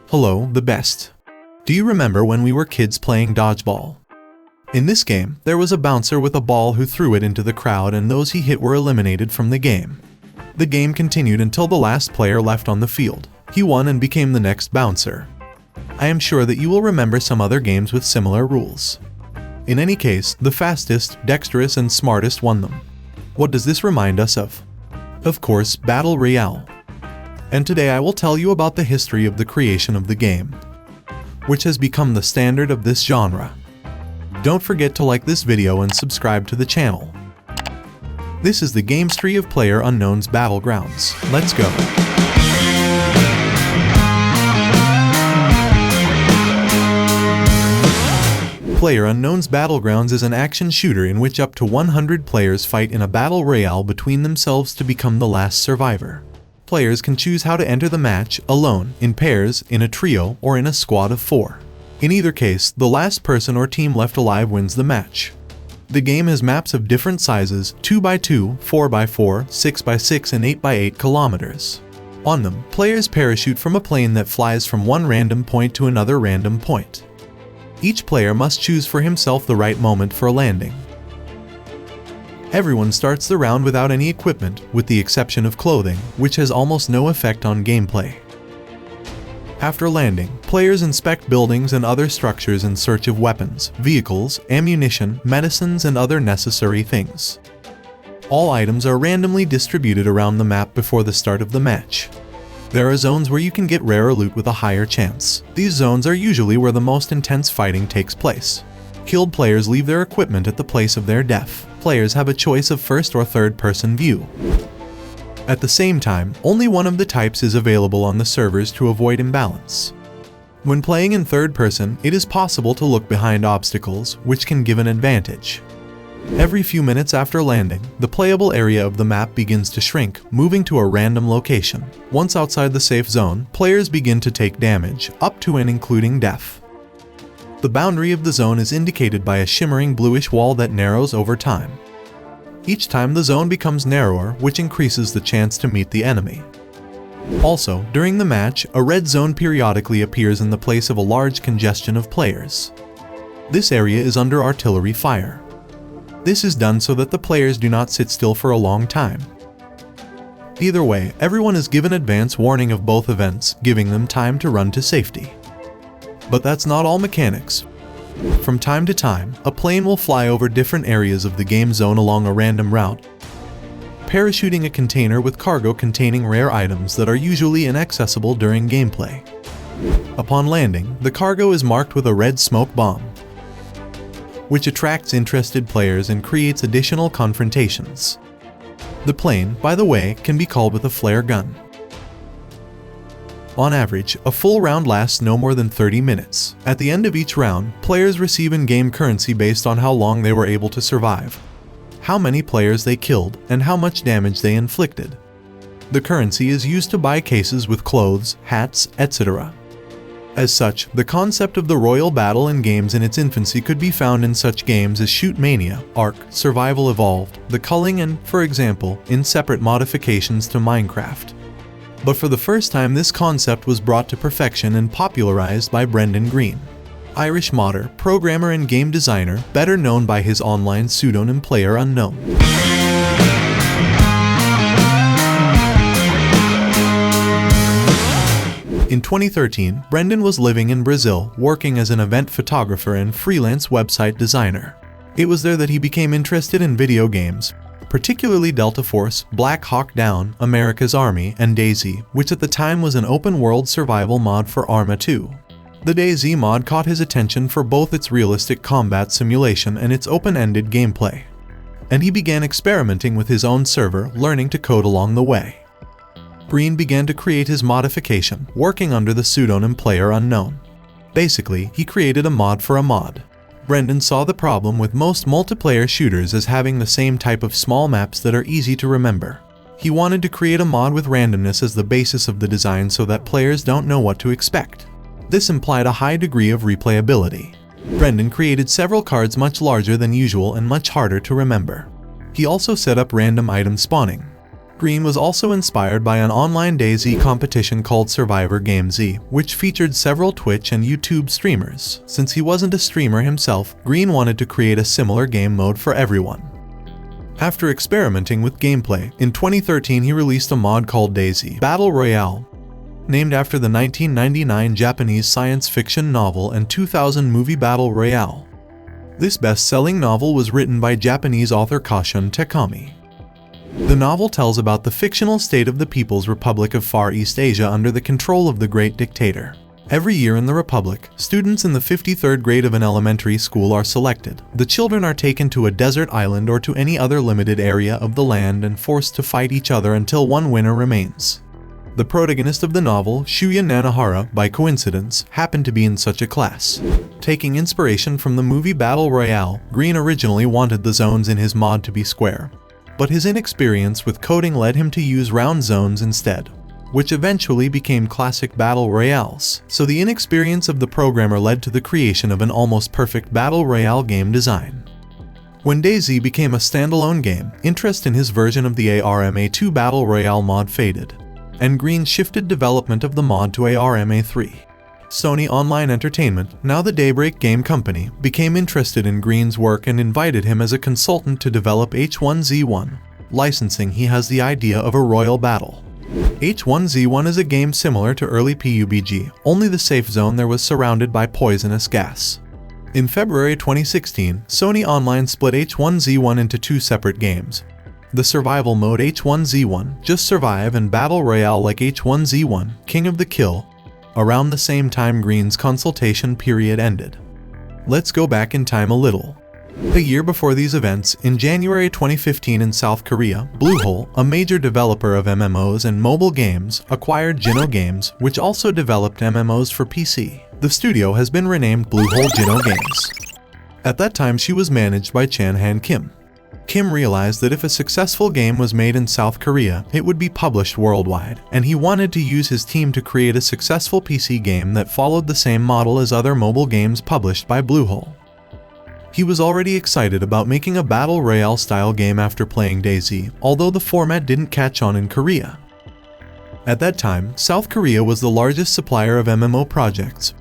Hello, the best. Do you remember when we were kids playing dodgeball? In this game, there was a bouncer with a ball who threw it into the crowd, and those he hit were eliminated from the game. The game continued until the last player left on the field. He won and became the next bouncer. I am sure that you will remember some other games with similar rules. In any case, the fastest, dexterous, and smartest won them. What does this remind us of? Of course, Battle Royale. And today I will tell you about the history of the creation of the game, which has become the standard of this genre. Don't forget to like this video and subscribe to the channel. This is the game's tree of PlayerUnknown's Battlegrounds. Let's go. PlayerUnknown's Battlegrounds is an action shooter in which up to 100 players fight in a battle royale between themselves to become the last survivor. Players can choose how to enter the match alone, in pairs, in a trio, or in a squad of 4. In either case, the last person or team left alive wins the match. The game has maps of different sizes, 2x2, 4x4, 6x6, and 8x8 kilometers. On them, players parachute from a plane that flies from one random point to another random point. Each player must choose for himself the right moment for a landing. Everyone starts the round without any equipment, with the exception of clothing, which has almost no effect on gameplay. After landing, players inspect buildings and other structures in search of weapons, vehicles, ammunition, medicines, and other necessary things. All items are randomly distributed around the map before the start of the match. There are zones where you can get rarer loot with a higher chance. These zones are usually where the most intense fighting takes place. Killed players leave their equipment at the place of their death. Players have a choice of first or third person view. At the same time, only one of the types is available on the servers to avoid imbalance. When playing in third person, it is possible to look behind obstacles, which can give an advantage. Every few minutes after landing, the playable area of the map begins to shrink, moving to a random location. Once outside the safe zone, players begin to take damage, up to and including death. The boundary of the zone is indicated by a shimmering bluish wall that narrows over time. Each time the zone becomes narrower, which increases the chance to meet the enemy. Also, during the match, a red zone periodically appears in the place of a large congestion of players. This area is under artillery fire. This is done so that the players do not sit still for a long time. Either way, everyone is given advance warning of both events, giving them time to run to safety. But that's not all mechanics. From time to time, a plane will fly over different areas of the game zone along a random route, parachuting a container with cargo containing rare items that are usually inaccessible during gameplay. Upon landing, the cargo is marked with a red smoke bomb, which attracts interested players and creates additional confrontations. The plane, by the way, can be called with a flare gun. On average, a full round lasts no more than 30 minutes. At the end of each round, players receive in-game currency based on how long they were able to survive, how many players they killed, and how much damage they inflicted. The currency is used to buy cases with clothes, hats, etc. As such, the concept of the royal battle in games in its infancy could be found in such games as Shoot Mania, Ark, Survival Evolved, The Culling, and, for example, in separate modifications to Minecraft. But for the first time, this concept was brought to perfection and popularized by Brendan Greene, Irish modder, programmer, and game designer, better known by his online pseudonym PlayerUnknown. In 2013, Brendan was living in Brazil, working as an event photographer and freelance website designer. It was there that he became interested in video games, particularly Delta Force, Black Hawk Down, America's Army, and DayZ, which at the time was an open-world survival mod for Arma 2. The DayZ mod caught his attention for both its realistic combat simulation and its open-ended gameplay, and he began experimenting with his own server, learning to code along the way. Greene began to create his modification, working under the pseudonym PlayerUnknown. Basically, he created a mod for a mod. Brendan saw the problem with most multiplayer shooters as having the same type of small maps that are easy to remember. He wanted to create a mod with randomness as the basis of the design so that players don't know what to expect. This implied a high degree of replayability. Brendan created several cards much larger than usual and much harder to remember. He also set up random item spawning. Green was also inspired by an online DayZ competition called Survivor Game Z, which featured several Twitch and YouTube streamers. Since he wasn't a streamer himself, Green wanted to create a similar game mode for everyone. After experimenting with gameplay, in 2013 he released a mod called DayZ Battle Royale, named after the 1999 Japanese science fiction novel and 2000 movie Battle Royale. This best-selling novel was written by Japanese author Kashun Takami. The novel tells about the fictional state of the People's Republic of Far East Asia under the control of the Great Dictator. Every year in the Republic, students in the 53rd grade of an elementary school are selected. The children are taken to a desert island or to any other limited area of the land and forced to fight each other until one winner remains. The protagonist of the novel, Shuya Nanahara, by coincidence, happened to be in such a class. Taking inspiration from the movie Battle Royale, Green originally wanted the zones in his mod to be square, but his inexperience with coding led him to use round zones instead, which eventually became classic Battle Royales. So the inexperience of the programmer led to the creation of an almost perfect Battle Royale game design. When DayZ became a standalone game, interest in his version of the ARMA 2 Battle Royale mod faded, and Green shifted development of the mod to ARMA 3. Sony Online Entertainment, now the Daybreak Game Company, became interested in Green's work and invited him as a consultant to develop H1Z1. Licensing, he has the idea of a royal battle. H1Z1 is a game similar to early PUBG, only the safe zone there was surrounded by poisonous gas. In February 2016, Sony Online split H1Z1 into two separate games. The survival mode H1Z1, Just Survive, and Battle Royale like H1Z1, King of the Kill. Around the same time Green's consultation period ended. Let's go back in time a little. A year before these events, in January 2015 in South Korea, Bluehole, a major developer of MMOs and mobile games, acquired Jinho Games, which also developed MMOs for PC. The studio has been renamed Bluehole Jinho Games. At that time she was managed by Chan Han Kim. Kim realized that if a successful game was made in South Korea, it would be published worldwide, and he wanted to use his team to create a successful PC game that followed the same model as other mobile games published by Bluehole. He was already excited about making a Battle Royale style game after playing DayZ, although the format didn't catch on in Korea. At that time, South Korea was the largest supplier of MMO projects.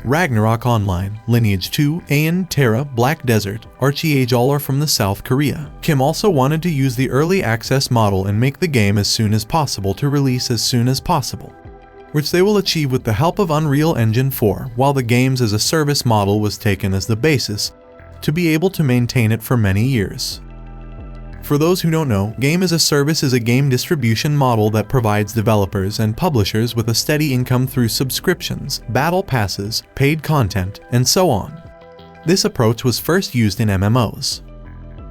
Ragnarok Online, Lineage 2, Aeon, Terra, Black Desert, ArcheAge all are from the South Korea. Kim also wanted to use the early access model and make the game as soon as possible to release as soon as possible, which they will achieve with the help of Unreal Engine 4, while the games as a service model was taken as the basis to be able to maintain it for many years. For those who don't know, Game as a Service is a game distribution model that provides developers and publishers with a steady income through subscriptions, battle passes, paid content, and so on. This approach was first used in MMOs.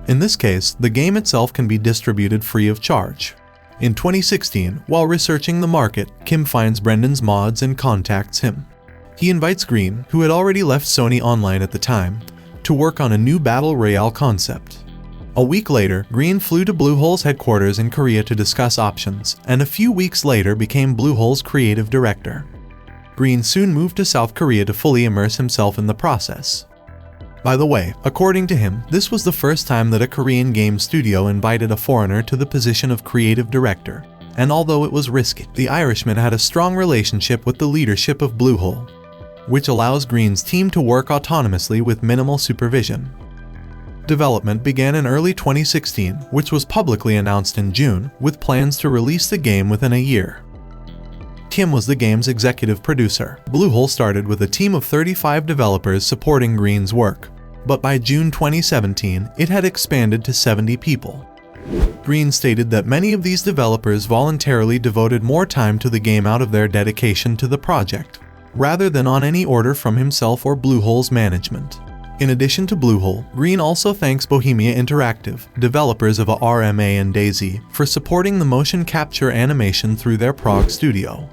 In this case, the game itself can be distributed free of charge. In 2016, while researching the market, Kim finds Brendan's mods and contacts him. He invites Green, who had already left Sony Online at the time, to work on a new Battle Royale concept. A week later, Green flew to Bluehole's headquarters in Korea to discuss options, and a few weeks later became Bluehole's creative director. Green soon moved to South Korea to fully immerse himself in the process. By the way, according to him, this was the first time that a Korean game studio invited a foreigner to the position of creative director, and although it was risky, the Irishman had a strong relationship with the leadership of Bluehole, which allows Green's team to work autonomously with minimal supervision. Development began in early 2016, which was publicly announced in June, with plans to release the game within a year. Kim was the game's executive producer. Bluehole started with a team of 35 developers supporting Green's work, but by June 2017, it had expanded to 70 people. Green stated that many of these developers voluntarily devoted more time to the game out of their dedication to the project, rather than on any order from himself or Bluehole's management. In addition to Bluehole, Green also thanks Bohemia Interactive, developers of RMA and DayZ, for supporting the motion capture animation through their Prague studio.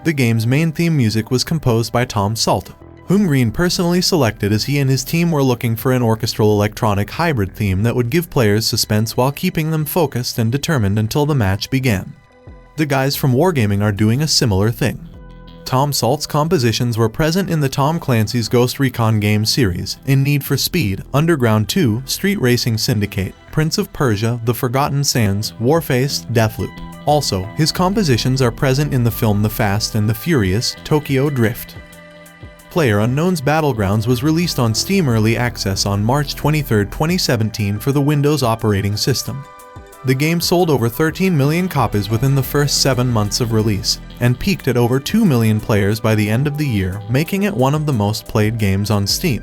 The game's main theme music was composed by Tom Salt, whom Green personally selected as he and his team were looking for an orchestral electronic hybrid theme that would give players suspense while keeping them focused and determined until the match began. The guys from Wargaming are doing a similar thing. Tom Salt's compositions were present in the Tom Clancy's Ghost Recon game series, in Need for Speed, Underground 2, Street Racing Syndicate, Prince of Persia, The Forgotten Sands, Warface, Deathloop. Also, his compositions are present in the film The Fast and the Furious, Tokyo Drift. PlayerUnknown's Battlegrounds was released on Steam Early Access on March 23, 2017 for the Windows operating system. The game sold over 13 million copies within the first 7 months of release, and peaked at over 2 million players by the end of the year, making it one of the most played games on Steam.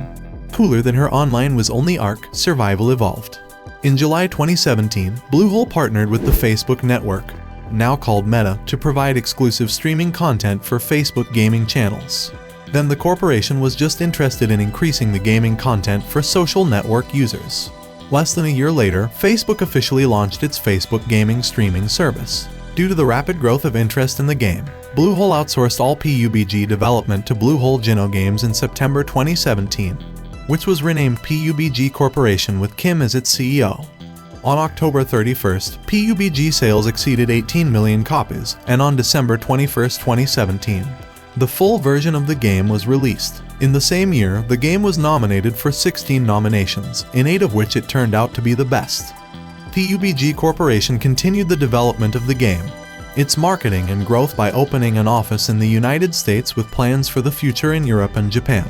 Cooler than her online was only Ark: Survival Evolved. In July 2017, Bluehole partnered with the Facebook network, now called Meta, to provide exclusive streaming content for Facebook gaming channels. Then the corporation was just interested in increasing the gaming content for social network users. Less than a year later, Facebook officially launched its Facebook gaming streaming service. Due to the rapid growth of interest in the game, Bluehole outsourced all PUBG development to Bluehole Gino Games in September 2017, which was renamed PUBG Corporation with Kim as its CEO. On October 31st, PUBG sales exceeded 18 million copies, and on December 21, 2017, the full version of the game was released. In the same year, the game was nominated for 16 nominations, in 8 of which it turned out to be the best. PUBG Corporation continued the development of the game, its marketing and growth by opening an office in the United States with plans for the future in Europe and Japan.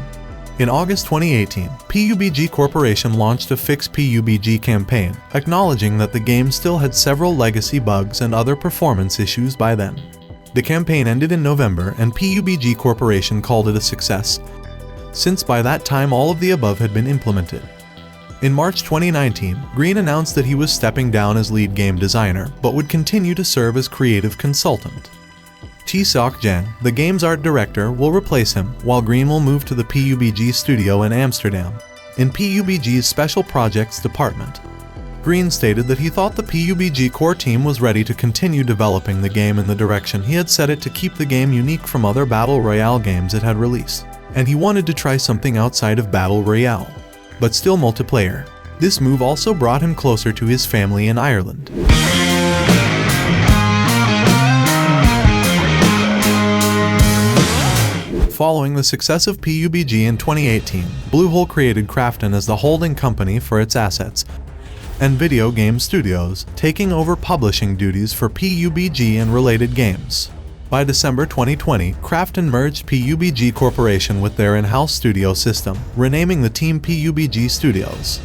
In August 2018, PUBG Corporation launched a Fix PUBG campaign, acknowledging that the game still had several legacy bugs and other performance issues by then. The campaign ended in November, and PUBG Corporation called it a success, since by that time all of the above had been implemented. In March 2019, Green announced that he was stepping down as lead game designer, but would continue to serve as creative consultant. Chi-Seok Jang, the game's art director, will replace him, while Green will move to the PUBG studio in Amsterdam, in PUBG's Special Projects department. Green stated that he thought the PUBG core team was ready to continue developing the game in the direction he had set it to keep the game unique from other Battle Royale games it had released, and he wanted to try something outside of Battle Royale, but still multiplayer. This move also brought him closer to his family in Ireland. Following the success of PUBG in 2018, Bluehole created Krafton as the holding company for its assets, and video game studios, taking over publishing duties for PUBG and related games. By December 2020, Krafton merged PUBG Corporation with their in-house studio system, renaming the team PUBG Studios.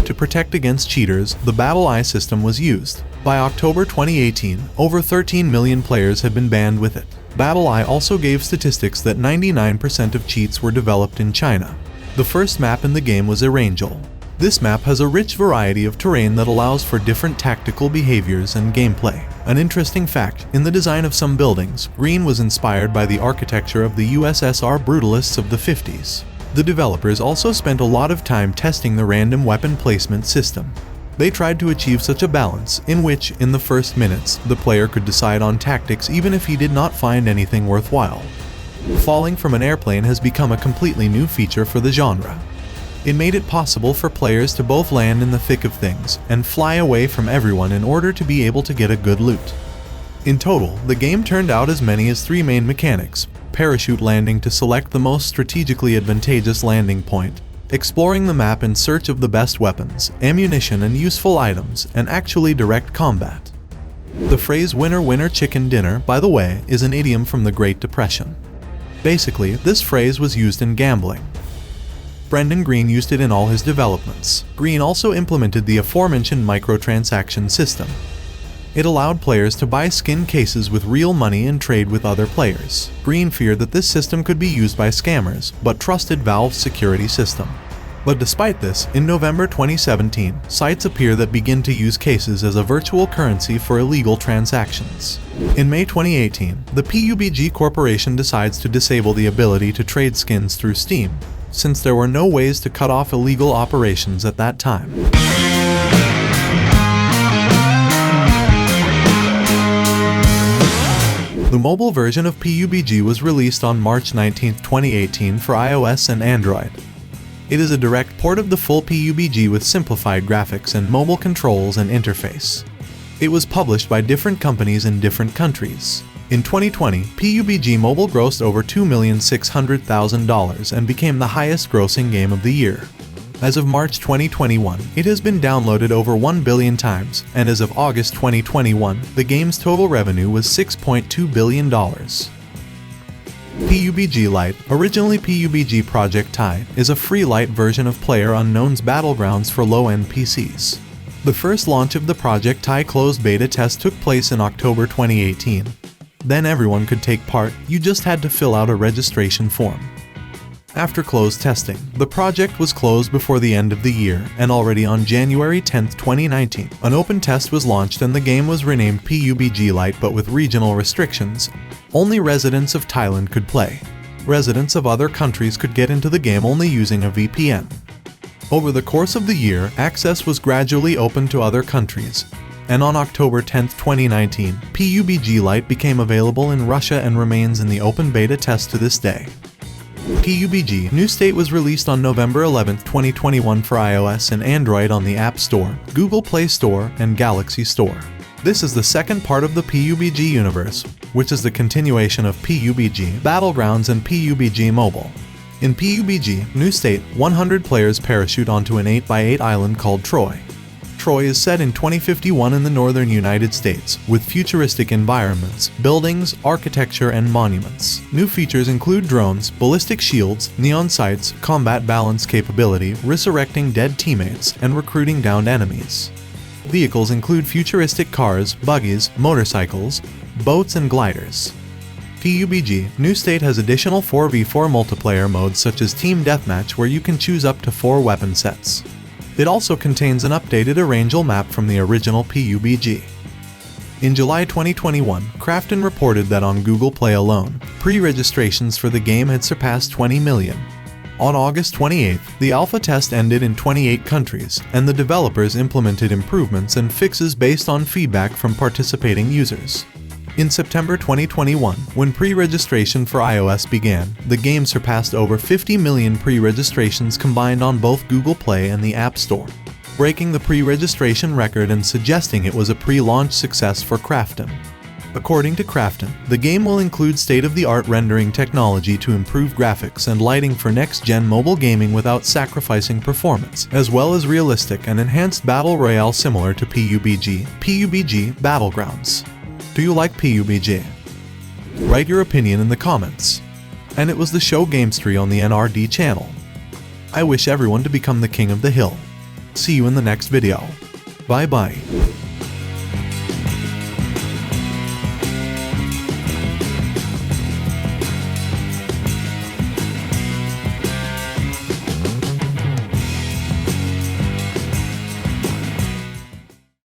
To protect against cheaters, the BattleEye system was used. By October 2018, over 13 million players had been banned with it. BattleEye also gave statistics that 99% of cheats were developed in China. The first map in the game was Erangel. This map has a rich variety of terrain that allows for different tactical behaviors and gameplay. An interesting fact, in the design of some buildings, Green was inspired by the architecture of the USSR brutalists of the 50s. The developers also spent a lot of time testing the random weapon placement system. They tried to achieve such a balance, in which, in the first minutes, the player could decide on tactics even if he did not find anything worthwhile. Falling from an airplane has become a completely new feature for the genre. It made it possible for players to both land in the thick of things and fly away from everyone in order to be able to get a good loot. In total, the game turned out as many as 3 main mechanics: parachute landing to select the most strategically advantageous landing point, exploring the map in search of the best weapons, ammunition and useful items, and actually direct combat. The phrase "winner winner chicken dinner," by the way, is an idiom from the Great Depression. Basically, this phrase was used in gambling. Brendan Green used it in all his developments. Green also implemented the aforementioned microtransaction system. It allowed players to buy skin cases with real money and trade with other players. Green feared that this system could be used by scammers, but trusted Valve's security system. But despite this, in November 2017, sites appear that begin to use cases as a virtual currency for illegal transactions. In May 2018, the PUBG Corporation decides to disable the ability to trade skins through Steam, since there were no ways to cut off illegal operations at that time. The mobile version of PUBG was released on March 19, 2018 for iOS and Android. It is a direct port of the full PUBG with simplified graphics and mobile controls and interface. It was published by different companies in different countries. In 2020, PUBG Mobile grossed over $2,600,000 and became the highest grossing game of the year. As of March 2021, it has been downloaded over 1 billion times, and as of August 2021, the game's total revenue was $6.2 billion. PUBG Lite, originally PUBG Project Tide, is a free light version of PlayerUnknown's Battlegrounds for low-end PCs. The first launch of the Project Tide closed beta test took place in October 2018. Then everyone could take part, you just had to fill out a registration form. After closed testing, the project was closed before the end of the year, and already on January 10, 2019, an open test was launched and the game was renamed PUBG Lite but with regional restrictions. Only residents of Thailand could play. Residents of other countries could get into the game only using a VPN. Over the course of the year, access was gradually opened to other countries, and on October 10, 2019, PUBG Lite became available in Russia and remains in the open beta test to this day. PUBG New State was released on November 11, 2021 for iOS and Android on the App Store, Google Play Store, and Galaxy Store. This is the second part of the PUBG universe, which is the continuation of PUBG Battlegrounds and PUBG Mobile. In PUBG New State, 100 players parachute onto an 8x8 island called Troy. Troy is set in 2051 in the northern United States, with futuristic environments, buildings, architecture, and monuments. New features include drones, ballistic shields, neon sights, combat balance capability, resurrecting dead teammates, and recruiting downed enemies. Vehicles include futuristic cars, buggies, motorcycles, boats, and gliders. PUBG New State has additional 4v4 multiplayer modes such as Team Deathmatch, where you can choose up to 4 weapon sets. It also contains an updated Erangel map from the original PUBG. In July 2021, Krafton reported that on Google Play alone, pre-registrations for the game had surpassed 20 million. On August 28, the alpha test ended in 28 countries, and the developers implemented improvements and fixes based on feedback from participating users. In September 2021, when pre-registration for iOS began, the game surpassed over 50 million pre-registrations combined on both Google Play and the App Store, breaking the pre-registration record and suggesting it was a pre-launch success for Krafton. According to Krafton, the game will include state-of-the-art rendering technology to improve graphics and lighting for next-gen mobile gaming without sacrificing performance, as well as realistic and enhanced battle royale similar to PUBG Battlegrounds. Do you like PUBG? Write your opinion in the comments. And it was the show Gamestree on the NRD channel. I wish everyone to become the king of the hill. See you in the next video. Bye bye.